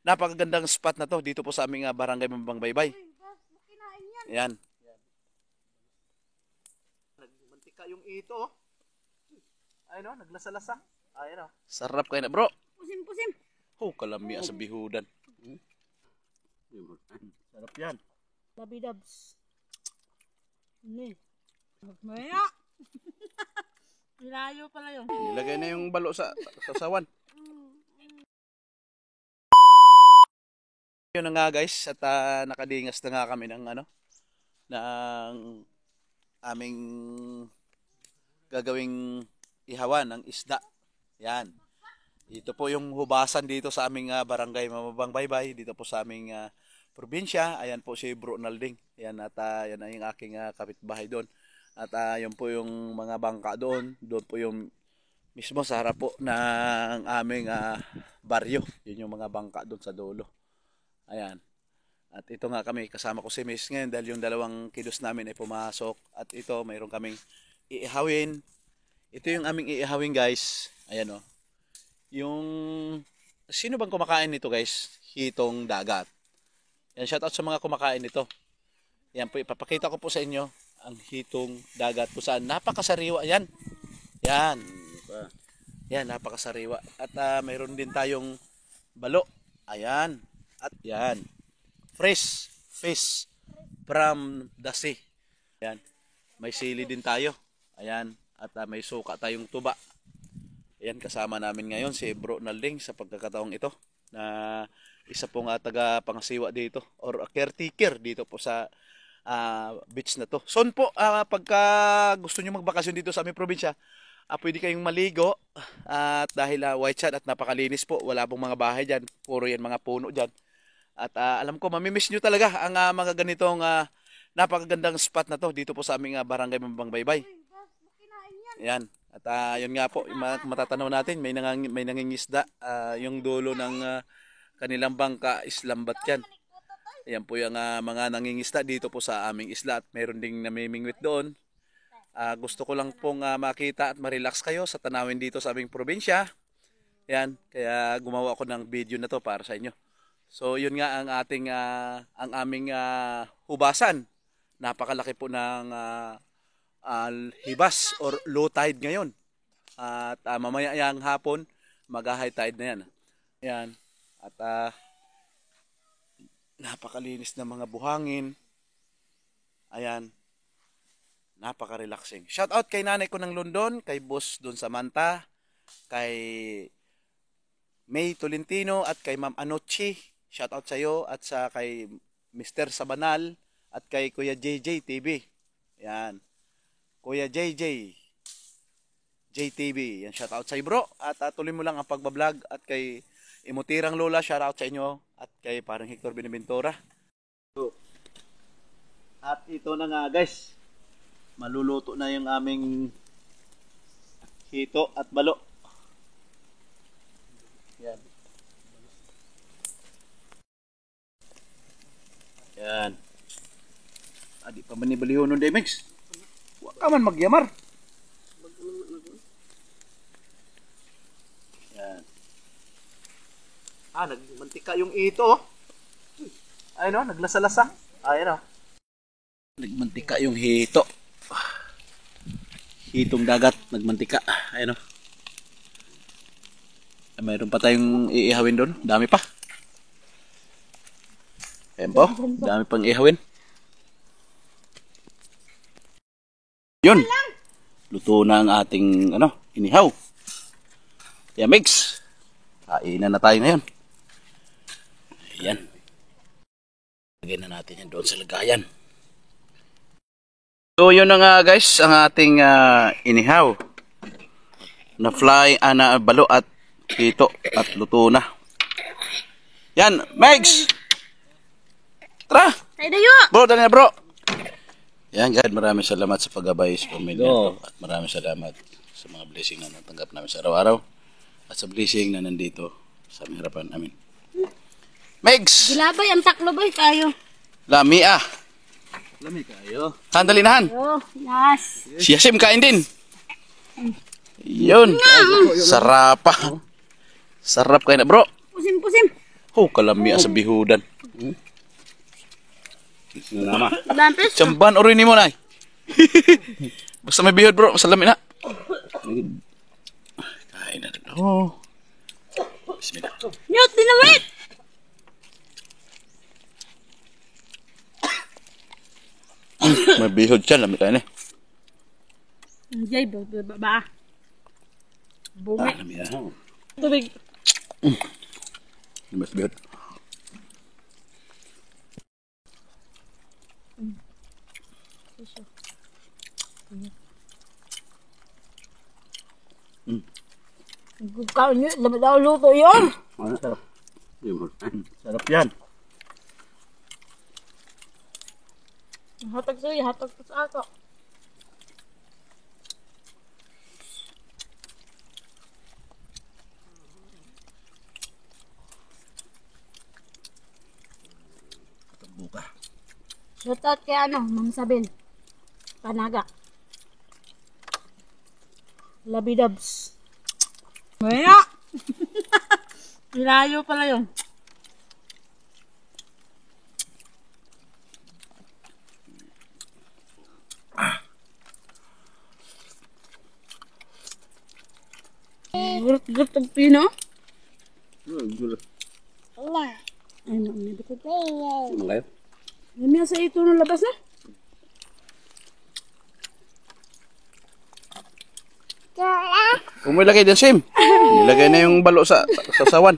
napakagandang spot na to dito po sa aming barangay Mambangbaybay. Yan. Nagmantika yung ito. Ayun oh, naglasa-lasa. Ayun oh. Sarap kayo na, bro. Pusim-pusim. Oh, kalami sa bihudan. Sarap yan. Labidabs. Ini. Maya. Nilayo pala yun. Nilagay na yung balo sa sawan. Yun na nga guys, at nakadingas na nga kami ng ng aming gagawing ihawan ng isda. Yan. Ito po yung hubasan dito sa aming barangay Mambangbaybay, dito po sa aming probinsya. Ayan po si Bro Nalding. Ayan, at yan na yung aking kapitbahay doon. At yun po yung mga bangka doon. Doon po yung mismo sa harap po ng aming baryo. Yun yung mga bangka doon sa dulo. Ayan. At ito nga kami, kasama ko si Miss ngayon dahil yung dalawang kilos namin ay pumasok. At ito, mayroon kaming iihawin. Ito yung aming iihawin guys. Ayan o. Yung, sino bang kumakain nito guys? Hitong dagat. Yan, shoutout sa mga kumakain nito. Yan po, ipapakita ko po sa inyo ang hitong dagat po saan. Napakasariwa yan. Yan. Yan, napakasariwa. At mayroon din tayong balo. Ayan. At yan, fresh fish from the sea. Ayan, may sili din tayo. Ayan, at may suka tayong tuba. Ayan, kasama namin ngayon si Bro Nalding sa pagkakataong ito na isa pong taga pangasiwa dito or caretaker dito po sa beach na to. Son po, pagka gusto nyo magbakasyon dito sa aming probinsya, pwede kayong maligo at dahil white sand at napakalinis po, wala pong mga bahay dyan, puro yan mga puno dyan. At alam ko, mamimiss nyo talaga ang mga ganitong napakagandang spot na to dito po sa aming barangay Mambangbaybay. Yan. At yun nga po, matatanaw natin, may nangingisda. Yung dulo ng kanilang bangka is lambat yan. Yan po yung mga nangingisda dito po sa aming isla at mayroon ding namimingwit doon. Gusto ko lang pong makita at ma-relax kayo sa tanawin dito sa aming probinsya. Yan, kaya gumawa ako ng video na to para sa inyo. So yun nga ang aming hubasan. Napakalaki po ng hibas or low tide ngayon. At mamaya yang hapon mag-high tide na yan. Yan. At napakalinis ng mga buhangin. Ayan. Napaka-relaxing. Shout out kay nanay ko ng London, kay Boss Don Samantha, kay May Tolentino at kay Ma'am Anochi. Shout out sa iyo at sa kay Mr. Sabanal at kay Kuya JJ TV. Yan. Kuya JJ JTV. Yan, shout out sa iyo, bro. At tuloy mo lang ang pagbablog at kay Imutirang Lola, shout out sa inyo at kay parang Hector Binaventura. At ito na nga, guys. Maluluto na yung aming hito at balo. Yan. Yan. Adi pa man ni baliho nun, Demex. Huwag ka man magyamar. Yan. Nagmantika yung ito. Ayun o, naglasa-lasa. Ayun o. Nagmantika yung hito. Hitong dagat, nagmantika. Ayun o. Mayroon pa tayong iihawin doon. Dami pa. Ayan po, dami pang ihawin. Yun. Luto na ang ating inihaw. Yan, mix. Kainan na tayo ngayon. Ayan. Lagyan na natin yan doon sa lagayan. So yun na nga guys, ang ating inihaw. Na fly, na balo at hito at luto na. Yan, Megs! Tara! Tayo dayo! Bro, dali na bro! Yan God, maraming salamat sa paggabay sa pamilya ko. At maraming salamat sa mga blessing na natanggap namin sa araw-araw. At sa blessing na nandito sa aming harapan namin. Megs! Gilabay, ang taklo boy kayo. Lami ah! Lami kayo. Sandali nahan! Oh, yes. Si Yasim kain din! Yun! Sarap pa! Sarap kayo na bro! Pusim-pusim. Oh, kalami sa bihudan. Nama. Lampis. Chamban orin ni mo na. Basta may bihod bro, masalami na. Kain na rin. Oh. Bismillah. Mute din na wait. May bihod siya, lamit tayo na. Jay, ba? Bumi. Lami na. Tubig. Mas bihod. Ikaw niyo, labi daw luto yun. Ano sarap? Sarap yan. Hatag sa'yo, hatag ko sa ako. Buka. Shoutout kay Ma'am Sabin. Panaga. Labidabs. Maya! Layo pala yun. Gurut-gurut ang pino. Gulo. Ay, naman ko. Ano kayo? Lamia sa ito ng labas na. Kung may lagay din, Sim. Nilagay na yung balo sa sawan.